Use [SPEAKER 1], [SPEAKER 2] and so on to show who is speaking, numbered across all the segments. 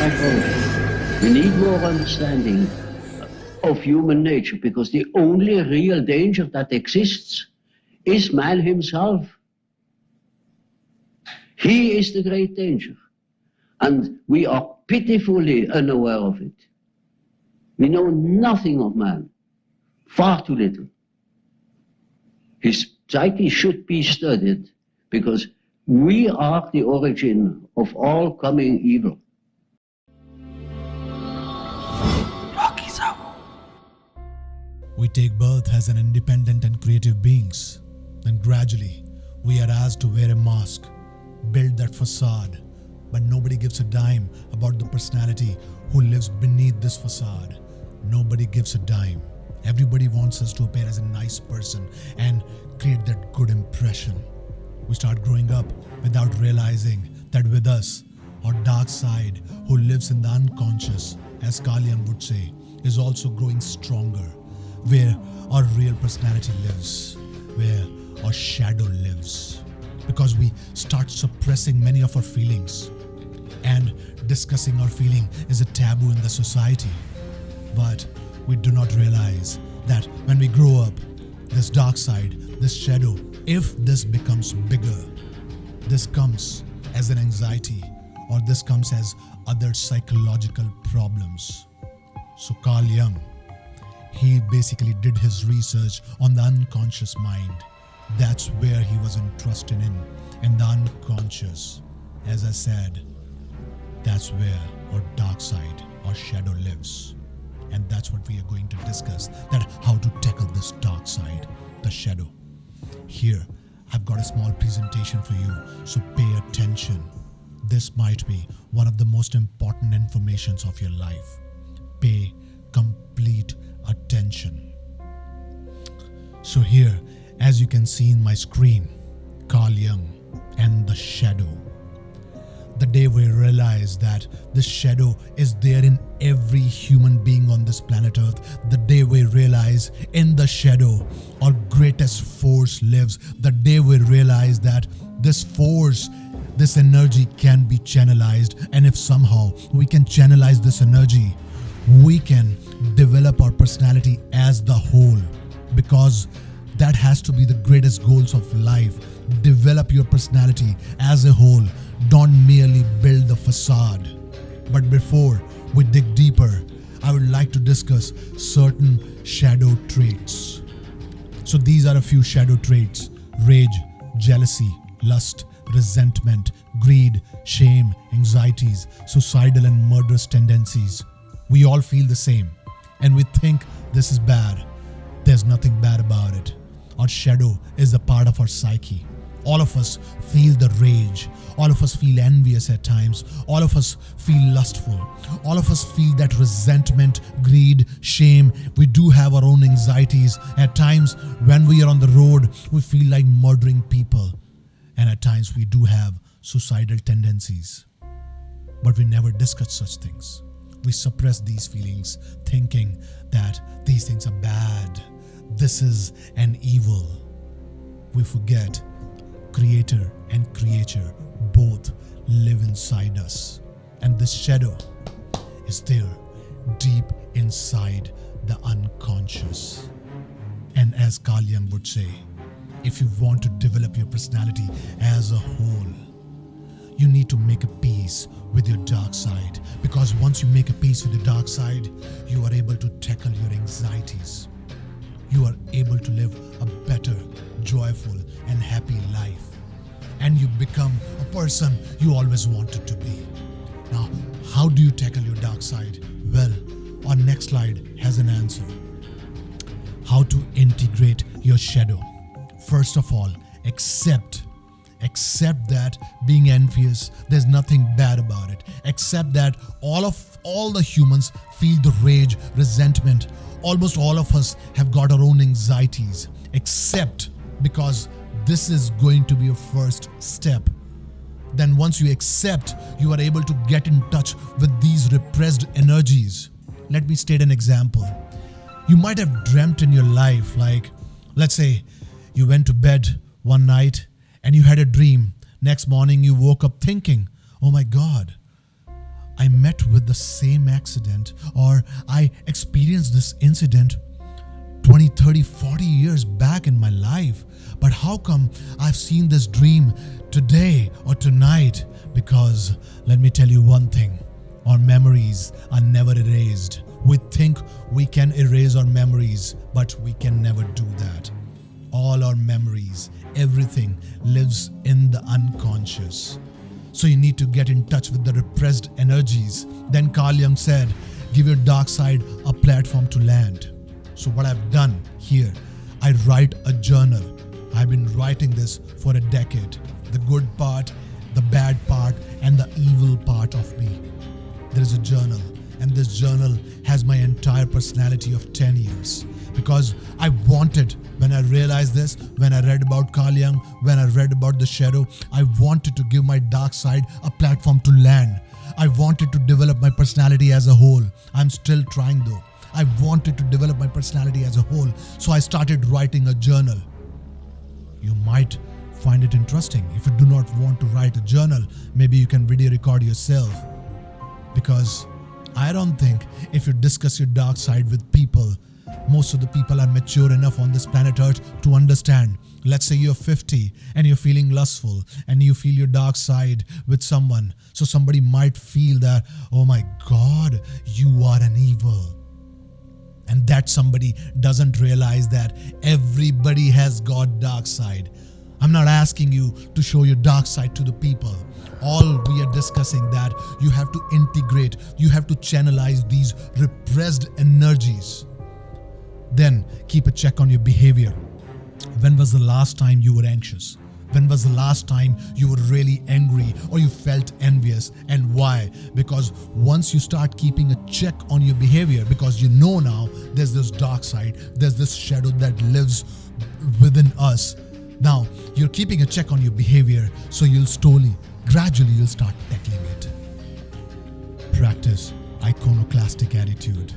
[SPEAKER 1] approach. We need more understanding of human nature, because the only real danger that exists is man himself. He is the great danger, and we are pitifully unaware of it. We know nothing of man, far too little. His psyche should be studied, because we are the origin of all coming evil.
[SPEAKER 2] We take birth as an independent and creative beings. Then gradually, we are asked to wear a mask, build that facade, but nobody gives a dime about the personality who lives beneath this facade. Nobody gives a dime. Everybody wants us to appear as a nice person and create that good impression. We start growing up without realizing that with us, our dark side, who lives in the unconscious, as Carl Jung would say, is also growing stronger, where our real personality lives, where our shadow lives. Because we start suppressing many of our feelings, and discussing our feeling is a taboo in the society. But we do not realize that when we grow up, this dark side, this shadow, if this becomes bigger, this comes as an anxiety, or this comes as other psychological problems. So Carl Jung, he basically did his research on the unconscious mind. That's where he was interested in the unconscious. As I said, that's where our dark side, our shadow lives. And that's what we are going to discuss, that how to tackle this dark side, the shadow. Here, I've got a small presentation for you, so pay attention. This might be one of the most important informations of your life. Pay complete attention. So here, as you can see in my screen, Carl Jung and the shadow. The day we realize that this shadow is there in every human being on this planet Earth, the day we realize in the shadow our greatest force lives, the day we realize that this force, this energy can be channelized, and if somehow we can channelize this energy, we can develop our personality as the whole, because that has to be the greatest goals of life. Develop your personality as a whole. Don't merely build the facade. But before we dig deeper, I would like to discuss certain shadow traits. So these are a few shadow traits: rage, jealousy, lust, resentment, greed, shame, anxieties, suicidal and murderous tendencies. We all feel the same, and we think this is bad. There's nothing bad about it. Our shadow is a part of our psyche. All of us feel the rage. All of us feel envious at times. All of us feel lustful. All of us feel that resentment, greed, shame. We do have our own anxieties. At times, when we are on the road, we feel like murdering people. And at times, we do have suicidal tendencies. But we never discuss such things. We suppress these feelings, thinking that these things are bad. This is an evil. We forget creator and creature both live inside us, and this shadow is there deep inside the unconscious. And as Carl Jung would say, if you want to develop your personality as a whole, you need to make a peace with your dark side, because once you make a peace with the dark side, you are able to tackle your anxieties. You are able to live a better, joyful, and happy life. And you become a person you always wanted to be. Now, how do you tackle your dark side? Well, our next slide has an answer. How to integrate your shadow. First of all, accept that being envious, there's nothing bad about it. Accept that all the humans feel the rage, resentment. Almost all of us have got our own anxieties. Accept, because this is going to be your first step. Then once you accept, you are able to get in touch with these repressed energies. Let me state an example. You might have dreamt in your life, like, let's say you went to bed one night and you had a dream. Next morning you woke up thinking, oh my God, I met with the same accident, or I experienced this incident 20, 30, 40 years back in my life. But how come I've seen this dream today or tonight? Because let me tell you one thing, our memories are never erased. We think we can erase our memories, but we can never do that. All our memories, everything lives in the unconscious. So you need to get in touch with the repressed energies. Then Carl Jung said, give your dark side a platform to land. So what I've done here, I write a journal. I've been writing this for a decade. The good part, the bad part, and the evil part of me. There is a journal, and this journal has my entire personality of 10 years. Because I wanted, when I realized this, when I read about Carl Jung, when I read about the shadow, I wanted to give my dark side a platform to land. I wanted to develop my personality as a whole. I'm still trying though. I wanted to develop my personality as a whole. So I started writing a journal. You might find it interesting. If you do not want to write a journal, maybe you can video record yourself. Because I don't think if you discuss your dark side with people, most of the people are mature enough on this planet Earth to understand. Let's say you're 50 and you're feeling lustful and you feel your dark side with someone. So somebody might feel that, oh my God, you are an evil. And that somebody doesn't realize that everybody has got dark side. I'm not asking you to show your dark side to the people. All we are discussing that you have to integrate, you have to channelize these repressed energies. Then keep a check on your behavior. When was the last time you were anxious? When was the last time you were really angry or you felt envious, and why? Because once you start keeping a check on your behavior, because you know now there's this dark side, there's this shadow that lives within us. Now you're keeping a check on your behavior, so you'll gradually you'll start tackling it. Practice iconoclastic attitude.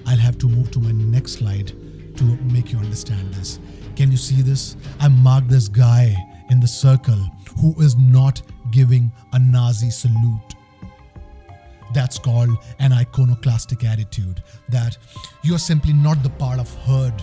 [SPEAKER 2] I'll have to move to my next slide to make you understand this. Can you see this? I marked this guy in the circle who is not giving a Nazi salute. That's called an iconoclastic attitude, that you're simply not the part of herd.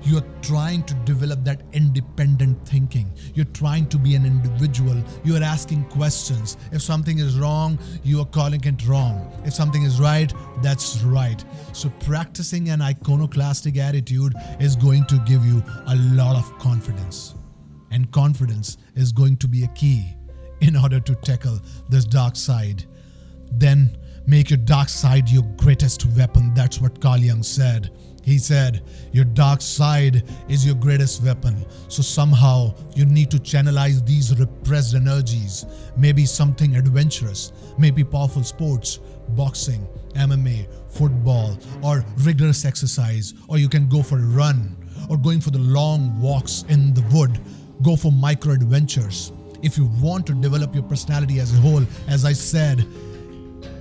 [SPEAKER 2] You're trying to develop that independent thinking. You're trying to be an individual. You're asking questions. If something is wrong, you are calling it wrong. If something is right, that's right. So practicing an iconoclastic attitude is going to give you a lot of confidence. And confidence is going to be a key in order to tackle this dark side. Then make your dark side your greatest weapon. That's what Carl Jung said. He said, your dark side is your greatest weapon. So somehow you need to channelize these repressed energies. Maybe something adventurous, maybe powerful sports, boxing, MMA, football, or rigorous exercise. Or you can go for a run, or going for the long walks in the wood. Go for micro adventures. If you want to develop your personality as a whole, as I said,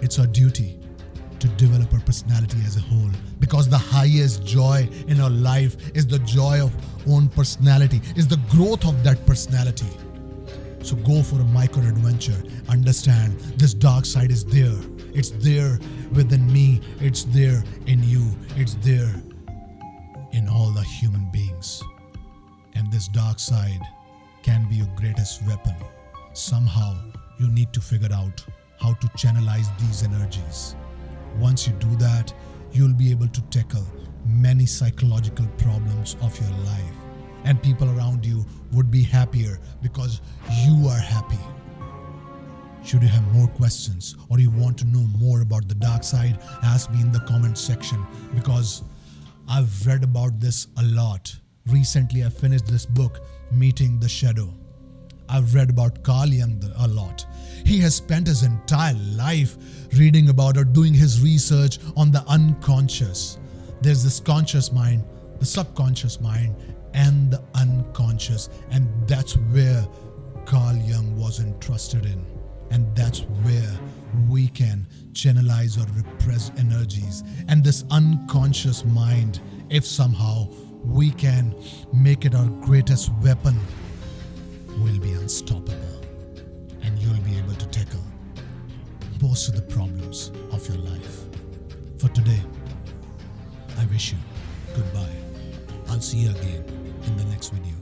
[SPEAKER 2] it's our duty to develop our personality as a whole, because the highest joy in our life is the joy of own personality, is the growth of that personality. So go for a micro adventure. Understand this dark side is there. It's there within me. It's there in you. It's there in all the human beings. And this dark side can be your greatest weapon. Somehow you need to figure out how to channelize these energies. Once you do that, you'll be able to tackle many psychological problems of your life. And people around you would be happier because you are happy. Should you have more questions or you want to know more about the dark side, ask me in the comment section, because I've read about this a lot. Recently, I finished this book, Meeting the Shadow. I've read about Carl Jung a lot. He has spent his entire life reading about or doing his research on the unconscious. There's this conscious mind, the subconscious mind, and the unconscious. And that's where Carl Jung was interested in. And that's where we can channelize our repressed energies. And this unconscious mind, if somehow we can make it our greatest weapon, will be unstoppable. And you'll be able to tackle exposed to the problems of your life. For today, I wish you goodbye. I'll see you again in the next video.